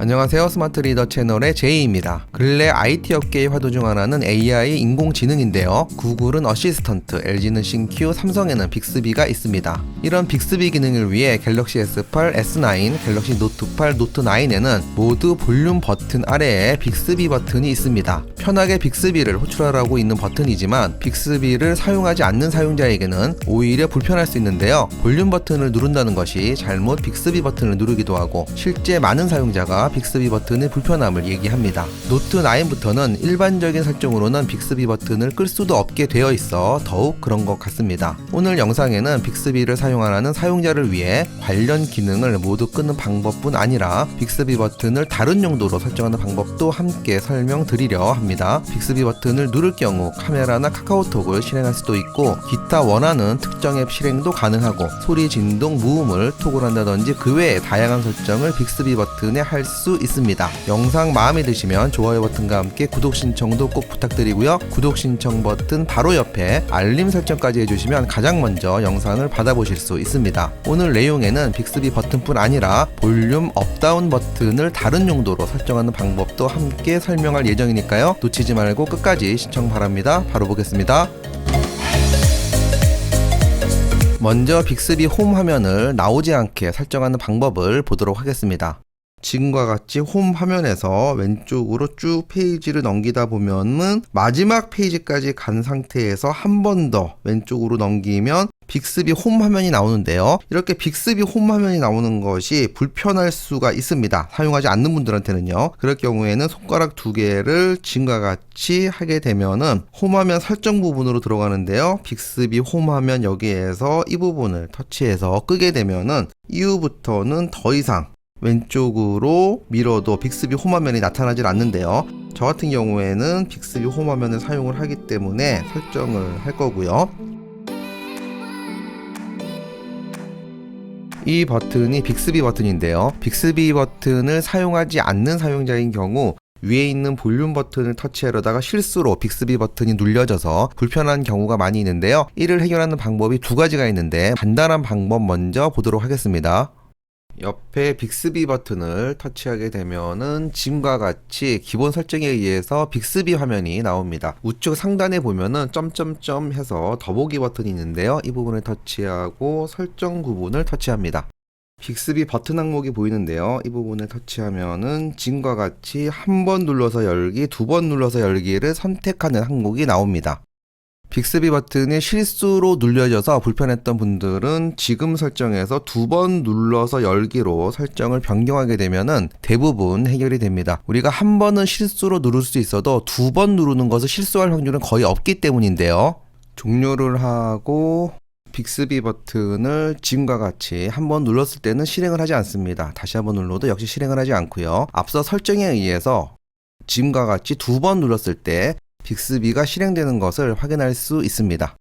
안녕하세요. 스마트 리더 채널의 제이입니다. 근래 IT 업계의 화두 중 하나는 AI 인공지능인데요. 구글은 어시스턴트, LG는 신큐, 삼성에는 빅스비가 있습니다. 이런 빅스비 기능을 위해 갤럭시 S8, S9, 갤럭시 노트 8, 노트 9에는 모두 볼륨 버튼 아래에 빅스비 버튼이 있습니다. 편하게 빅스비를 호출하라고 있는 버튼이지만 빅스비를 사용하지 않는 사용자에게는 오히려 불편할 수 있는데요. 볼륨 버튼을 누른다는 것이 잘못 빅스비 버튼을 누르기도 하고 실제 많은 사용자가 빅스비 버튼의 불편함을 얘기합니다. 노트 9부터는 일반적인 설정으로는 빅스비 버튼을 끌 수도 없게 되어 있어 더욱 그런 것 같습니다. 오늘 영상에는 빅스비를 사용하는 사용자를 위해 관련 기능을 모두 끄는 방법뿐 아니라 빅스비 버튼을 다른 용도로 설정하는 방법도 함께 설명드리려 합니다. 빅스비 버튼을 누를 경우 카메라나 카카오톡을 실행할 수도 있고 기타 원하는 특정 앱 실행도 가능하고 소리, 진동, 무음을 토글한다든지 그 외에 다양한 설정을 빅스비 버튼에 할 수 있습니다. 영상 마음에 드시면 좋아요 버튼과 함께 구독 신청도 꼭 부탁드리고요. 구독 신청 버튼 바로 옆에 알림 설정까지 해주시면 가장 먼저 영상을 받아보실 수 있습니다. 오늘 내용에는 빅스비 버튼뿐 아니라 볼륨 업다운 버튼을 다른 용도로 설정하는 방법도 함께 설명할 예정이니까요. 놓치지 말고 끝까지 시청 바랍니다. 바로 보겠습니다. 먼저 빅스비 홈 화면을 나오지 않게 설정하는 방법을 보도록 하겠습니다. 지금과 같이 홈 화면에서 왼쪽으로 쭉 페이지를 넘기다 보면은 마지막 페이지까지 간 상태에서 한 번 더 왼쪽으로 넘기면 빅스비 홈 화면이 나오는데요. 이렇게 빅스비 홈 화면이 나오는 것이 불편할 수가 있습니다. 사용하지 않는 분들한테는요. 그럴 경우에는 손가락 두 개를 지금과 같이 하게 되면은 홈 화면 설정 부분으로 들어가는데요. 빅스비 홈 화면 여기에서 이 부분을 터치해서 끄게 되면은 이후부터는 더 이상 왼쪽으로 밀어도 빅스비 홈 화면이 나타나질 않는데요. 저 같은 경우에는 빅스비 홈 화면을 사용을 하기 때문에 설정을 할 거고요. 이 버튼이 빅스비 버튼인데요. 빅스비 버튼을 사용하지 않는 사용자인 경우 위에 있는 볼륨 버튼을 터치하려다가 실수로 빅스비 버튼이 눌려져서 불편한 경우가 많이 있는데요. 이를 해결하는 방법이 두 가지가 있는데 간단한 방법 먼저 보도록 하겠습니다. 옆에 빅스비 버튼을 터치하게 되면은 지금과 같이 기본 설정에 의해서 빅스비 화면이 나옵니다. 우측 상단에 보면은 점점점 해서 더보기 버튼이 있는데요. 이 부분을 터치하고 설정 부분을 터치합니다. 빅스비 버튼 항목이 보이는데요. 이 부분을 터치하면은 지금과 같이 한 번 눌러서 열기, 두 번 눌러서 열기를 선택하는 항목이 나옵니다. 빅스비 버튼이 실수로 눌려져서 불편했던 분들은 지금 설정에서 두 번 눌러서 열기로 설정을 변경하게 되면은 대부분 해결이 됩니다. 우리가 한 번은 실수로 누를 수 있어도 두 번 누르는 것을 실수할 확률은 거의 없기 때문인데요. 종료를 하고 빅스비 버튼을 지금과 같이 한 번 눌렀을 때는 실행을 하지 않습니다. 다시 한번 눌러도 역시 실행을 하지 않고요. 앞서 설정에 의해서 지금과 같이 두 번 눌렀을 때 빅스비가 실행되는 것을 확인할 수 있습니다.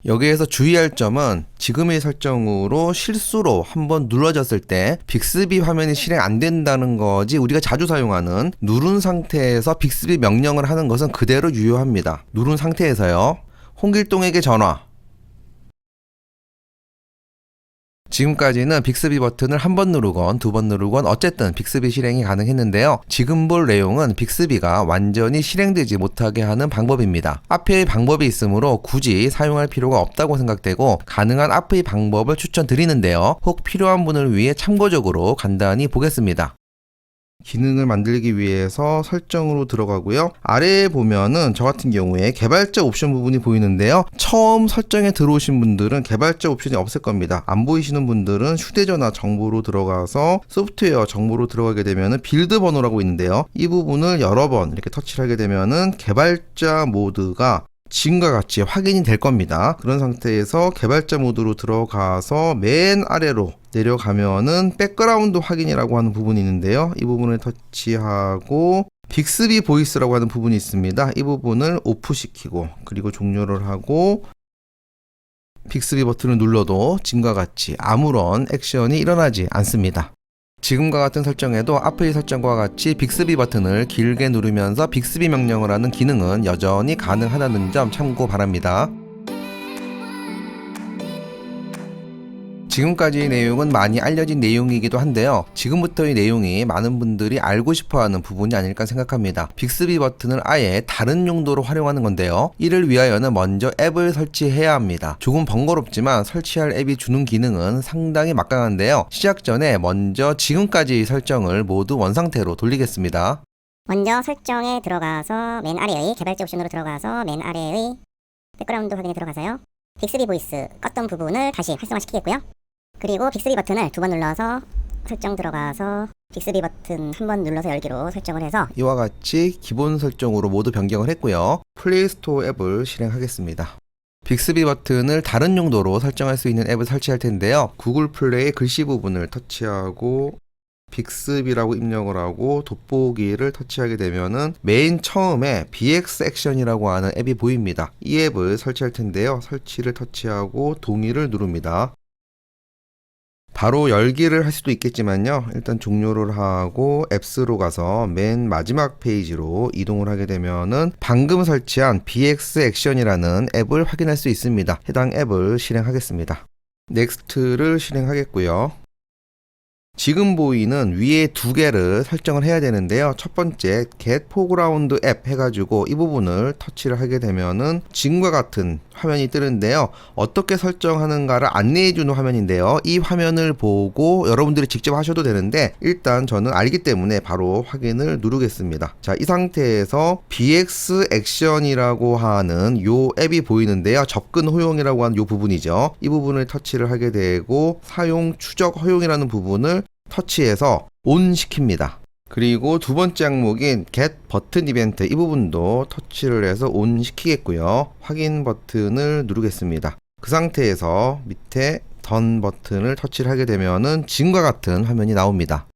여기에서 주의할 점은 지금의 설정으로 실수로 한번 눌러졌을 때 빅스비 화면이 실행 안 된다는 거지 우리가 자주 사용하는 누른 상태에서 빅스비 명령을 하는 것은 그대로 유효합니다. 누른 상태에서요. 홍길동에게 전화. 지금까지는 빅스비 버튼을 한 번 누르건 두 번 누르건 어쨌든 빅스비 실행이 가능했는데요. 지금 볼 내용은 빅스비가 완전히 실행되지 못하게 하는 방법입니다. 앞의 방법이 있으므로 굳이 사용할 필요가 없다고 생각되고 가능한 앞의 방법을 추천드리는데요. 혹 필요한 분을 위해 참고적으로 간단히 보겠습니다. 기능을 만들기 위해서 설정으로 들어가고요. 아래에 보면은 저 같은 경우에 개발자 옵션 부분이 보이는데요. 처음 설정에 들어오신 분들은 개발자 옵션이 없을 겁니다. 안 보이시는 분들은 휴대전화 정보로 들어가서 소프트웨어 정보로 들어가게 되면은 빌드 번호라고 있는데요. 이 부분을 여러 번 이렇게 터치를 하게 되면은 개발자 모드가 지금과 같이 확인이 될 겁니다. 그런 상태에서 개발자 모드로 들어가서 맨 아래로 내려가면은 백그라운드 확인이라고 하는 부분이 있는데요. 이 부분을 터치하고 빅스비 보이스라고 하는 부분이 있습니다. 이 부분을 오프시키고 그리고 종료를 하고 빅스비 버튼을 눌러도 지금과 같이 아무런 액션이 일어나지 않습니다. 지금과 같은 설정에도 앞의 설정과 같이 빅스비 버튼을 길게 누르면서 빅스비 명령을 하는 기능은 여전히 가능하다는 점 참고 바랍니다. 지금까지의 내용은 많이 알려진 내용이기도 한데요. 지금부터의 내용이 많은 분들이 알고 싶어하는 부분이 아닐까 생각합니다. 빅스비 버튼을 아예 다른 용도로 활용하는 건데요. 이를 위하여는 먼저 앱을 설치해야 합니다. 조금 번거롭지만 설치할 앱이 주는 기능은 상당히 막강한데요. 시작 전에 먼저 지금까지의 설정을 모두 원상태로 돌리겠습니다. 먼저 설정에 들어가서 맨 아래의 개발자 옵션으로 들어가서 맨 아래의 백그라운드 확인에 들어가서요. 빅스비 보이스 껐던 부분을 다시 활성화시키겠고요. 그리고 빅스비 버튼을 2번 눌러서 설정 들어가서 빅스비 버튼 1번 눌러서 열기로 설정을 해서 이와 같이 기본 설정으로 모두 변경을 했고요. 플레이스토어 앱을 실행하겠습니다. 빅스비 버튼을 다른 용도로 설정할 수 있는 앱을 설치할 텐데요. 구글 플레이 글씨 부분을 터치하고 빅스비라고 입력을 하고 돋보기를 터치하게 되면은 맨 처음에 BX 액션이라고 하는 앱이 보입니다. 이 앱을 설치할 텐데요. 설치를 터치하고 동의를 누릅니다. 바로 열기를 할 수도 있겠지만요. 일단 종료를 하고 앱스로 가서 맨 마지막 페이지로 이동을 하게 되면은 방금 설치한 BX 액션이라는 앱을 확인할 수 있습니다. 해당 앱을 실행하겠습니다. 넥스트를 실행하겠고요. 지금 보이는 위에 두 개를 설정을 해야 되는데요. 첫 번째 Get Foreground 앱 해가지고 이 부분을 터치를 하게 되면은 지금과 같은 화면이 뜨는데요. 어떻게 설정하는가를 안내해주는 화면인데요. 이 화면을 보고 여러분들이 직접 하셔도 되는데 일단 저는 알기 때문에 바로 확인을 누르겠습니다. 자, 이 상태에서 BX 액션이라고 하는 요 앱이 보이는데요. 접근 허용이라고 하는 요 부분이죠. 이 부분을 터치를 하게 되고 사용 추적 허용이라는 부분을 터치해서 ON 시킵니다. 그리고 두 번째 항목인 Get 버튼 이벤트 이 부분도 터치를 해서 ON 시키겠고요. 확인 버튼을 누르겠습니다. 그 상태에서 밑에 Done 버튼을 터치를 하게 되면은 지금과 같은 화면이 나옵니다.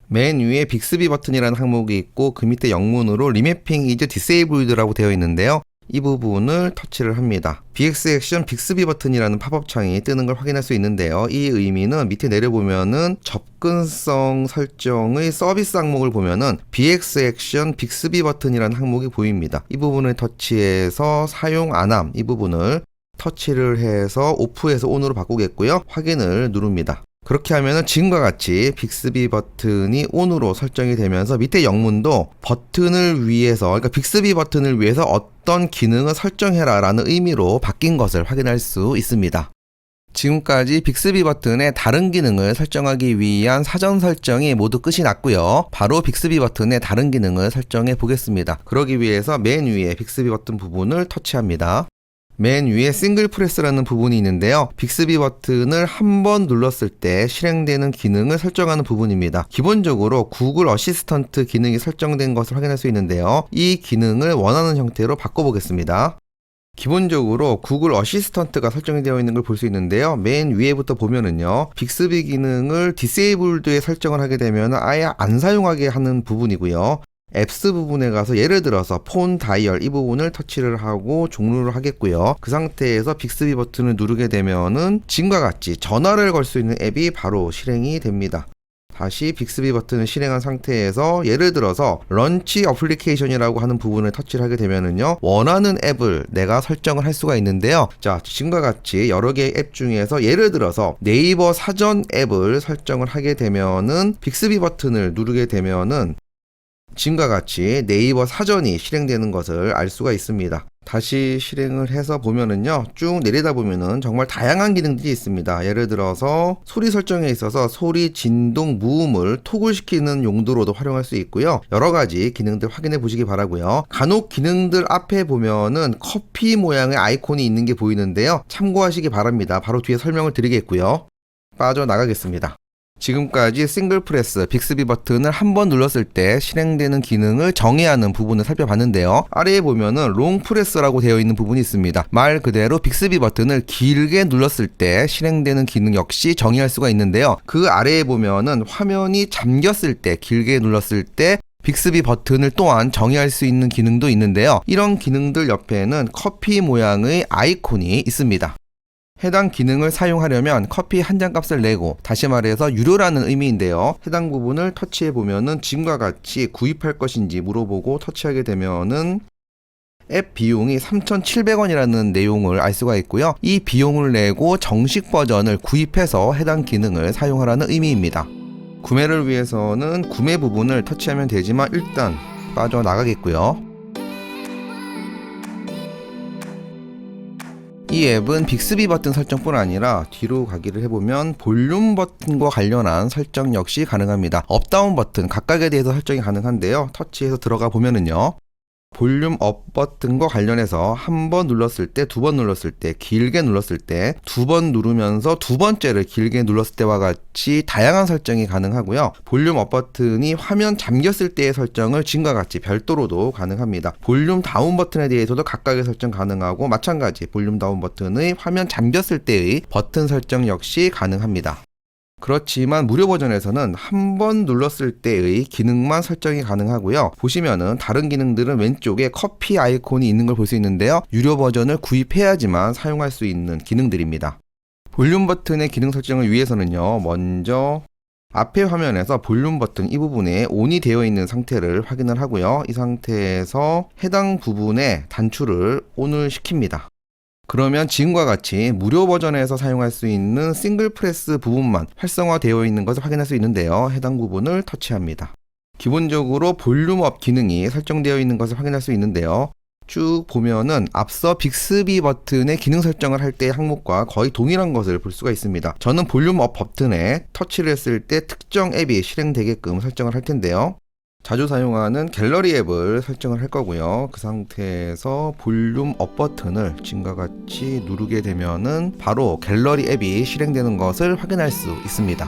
맨 위에 빅스비 버튼이라는 항목이 있고 그 밑에 영문으로 리매핑 is disabled라고 되어 있는데요. 이 부분을 터치를 합니다. BX 액션 빅스비 버튼이라는 팝업 창이 뜨는 걸 확인할 수 있는데요. 이 의미는 밑에 내려보면은 접근성 설정의 서비스 항목을 보면은 BX 액션 빅스비 버튼이라는 항목이 보입니다. 이 부분을 터치해서 사용 안함 이 부분을 터치를 해서 오프에서 온으로 바꾸겠고요. 확인을 누릅니다. 그렇게 하면은 지금과 같이 빅스비 버튼이 ON으로 설정이 되면서 밑에 영문도 버튼을 위해서 그러니까 빅스비 버튼을 위해서 어떤 기능을 설정해라 라는 의미로 바뀐 것을 확인할 수 있습니다. 지금까지 빅스비 버튼의 다른 기능을 설정하기 위한 사전 설정이 모두 끝이 났고요. 바로 빅스비 버튼의 다른 기능을 설정해 보겠습니다. 그러기 위해서 맨 위에 빅스비 버튼 부분을 터치합니다. 맨 위에 싱글 프레스라는 부분이 있는데요. 빅스비 버튼을 한 번 눌렀을 때 실행되는 기능을 설정하는 부분입니다. 기본적으로 구글 어시스턴트 기능이 설정된 것을 확인할 수 있는데요. 이 기능을 원하는 형태로 바꿔보겠습니다. 기본적으로 구글 어시스턴트가 설정이 되어 있는 걸 볼 수 있는데요. 맨 위에부터 보면은요. 빅스비 기능을 디세이블드에 설정을 하게 되면 아예 안 사용하게 하는 부분이고요. 앱스 부분에 가서 예를 들어서 폰 다이얼 이 부분을 터치를 하고 종료를 하겠고요. 그 상태에서 빅스비 버튼을 누르게 되면은 지금과 같이 전화를 걸 수 있는 앱이 바로 실행이 됩니다. 다시 빅스비 버튼을 실행한 상태에서 예를 들어서 런치 어플리케이션이라고 하는 부분을 터치를 하게 되면은요 원하는 앱을 내가 설정을 할 수가 있는데요. 자, 지금과 같이 여러 개의 앱 중에서 예를 들어서 네이버 사전 앱을 설정을 하게 되면은 빅스비 버튼을 누르게 되면은 지금과 같이 네이버 사전이 실행되는 것을 알 수가 있습니다. 다시 실행을 해서 보면은요 쭉 내리다 보면은 정말 다양한 기능들이 있습니다. 예를 들어서 소리 설정에 있어서 소리, 진동, 무음을 토글시키는 용도로도 활용할 수 있고요. 여러 가지 기능들 확인해 보시기 바라고요. 간혹 기능들 앞에 보면은 커피 모양의 아이콘이 있는 게 보이는데요. 참고하시기 바랍니다. 바로 뒤에 설명을 드리겠고요. 빠져나가겠습니다. 지금까지 싱글 프레스, 빅스비 버튼을 한 번 눌렀을 때 실행되는 기능을 정의하는 부분을 살펴봤는데요. 아래에 보면은 롱 프레스라고 되어 있는 부분이 있습니다. 말 그대로 빅스비 버튼을 길게 눌렀을 때 실행되는 기능 역시 정의할 수가 있는데요. 그 아래에 보면은 화면이 잠겼을 때, 길게 눌렀을 때 빅스비 버튼을 또한 정의할 수 있는 기능도 있는데요. 이런 기능들 옆에는 커피 모양의 아이콘이 있습니다. 해당 기능을 사용하려면 커피 한 잔 값을 내고, 다시 말해서 유료라는 의미인데요. 해당 부분을 터치해 보면은 지금과 같이 구입할 것인지 물어보고 터치하게 되면은 앱 비용이 3,700원이라는 내용을 알 수가 있고요. 이 비용을 내고 정식 버전을 구입해서 해당 기능을 사용하라는 의미입니다. 구매를 위해서는 구매 부분을 터치하면 되지만 일단 빠져나가겠고요. 이 앱은 빅스비 버튼 설정뿐 아니라 뒤로 가기를 해보면 볼륨 버튼과 관련한 설정 역시 가능합니다. 업다운 버튼 각각에 대해서 설정이 가능한데요. 터치해서 들어가 보면은요. 볼륨 업 버튼과 관련해서 한 번 눌렀을 때, 두 번 눌렀을 때, 길게 눌렀을 때, 두 번 누르면서 두 번째를 길게 눌렀을 때와 같이 다양한 설정이 가능하고요. 볼륨 업 버튼이 화면 잠겼을 때의 설정을 지금과 같이 별도로도 가능합니다. 볼륨 다운 버튼에 대해서도 각각의 설정 가능하고 마찬가지 볼륨 다운 버튼의 화면 잠겼을 때의 버튼 설정 역시 가능합니다. 그렇지만 무료 버전에서는 한 번 눌렀을 때의 기능만 설정이 가능하고요. 보시면은 다른 기능들은 왼쪽에 커피 아이콘이 있는 걸 볼 수 있는데요. 유료 버전을 구입해야지만 사용할 수 있는 기능들입니다. 볼륨 버튼의 기능 설정을 위해서는요. 먼저 앞에 화면에서 볼륨 버튼 이 부분에 ON이 되어 있는 상태를 확인을 하고요. 이 상태에서 해당 부분의 단추를 ON을 시킵니다. 그러면 지금과 같이 무료 버전에서 사용할 수 있는 싱글 프레스 부분만 활성화되어 있는 것을 확인할 수 있는데요. 해당 부분을 터치합니다. 기본적으로 볼륨업 기능이 설정되어 있는 것을 확인할 수 있는데요. 쭉 보면은 앞서 빅스비 버튼의 기능 설정을 할 때의 항목과 거의 동일한 것을 볼 수가 있습니다. 저는 볼륨업 버튼에 터치를 했을 때 특정 앱이 실행되게끔 설정을 할 텐데요. 자주 사용하는 갤러리 앱을 설정을 할 거고요. 그 상태에서 볼륨 업 버튼을 지금과 같이 누르게 되면은 바로 갤러리 앱이 실행되는 것을 확인할 수 있습니다.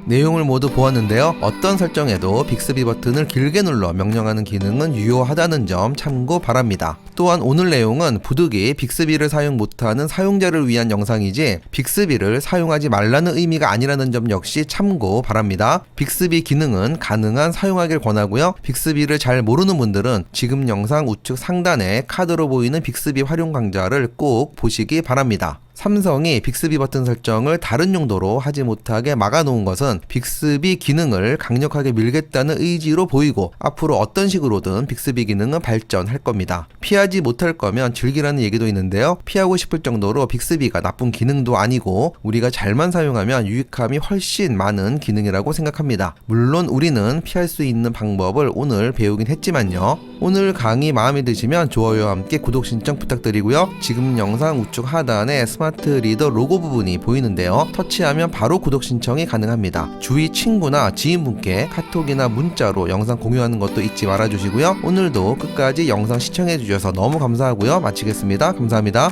내용을 모두 보았는데요. 어떤 설정에도 빅스비 버튼을 길게 눌러 명령하는 기능은 유효하다는 점 참고 바랍니다. 또한 오늘 내용은 부득이 빅스비를 사용 못하는 사용자를 위한 영상이지 빅스비를 사용하지 말라는 의미가 아니라는 점 역시 참고 바랍니다. 빅스비 기능은 가능한 사용하길 권하고요. 빅스비를 잘 모르는 분들은 지금 영상 우측 상단에 카드로 보이는 빅스비 활용 강좌를 꼭 보시기 바랍니다. 삼성이 빅스비 버튼 설정을 다른 용도로 하지 못하게 막아놓은 것은 빅스비 기능을 강력하게 밀겠다는 의지로 보이고 앞으로 어떤 식으로든 빅스비 기능은 발전할 겁니다. 피하지 못할 거면 즐기라는 얘기도 있는데요. 피하고 싶을 정도로 빅스비가 나쁜 기능도 아니고 우리가 잘만 사용하면 유익함이 훨씬 많은 기능이라고 생각합니다. 물론 우리는 피할 수 있는 방법을 오늘 배우긴 했지만요. 오늘 강의 마음에 드시면 좋아요와 함께 구독 신청 부탁드리고요. 지금 영상 우측 하단에 스마트 리더 로고 부분이 보이는데요. 터치하면 바로 구독 신청이 가능합니다. 주위 친구나 지인분께 카톡이나 문자로 영상 공유하는 것도 잊지 말아주시고요. 오늘도 끝까지 영상 시청해주셔서 너무 감사하고요. 마치겠습니다. 감사합니다.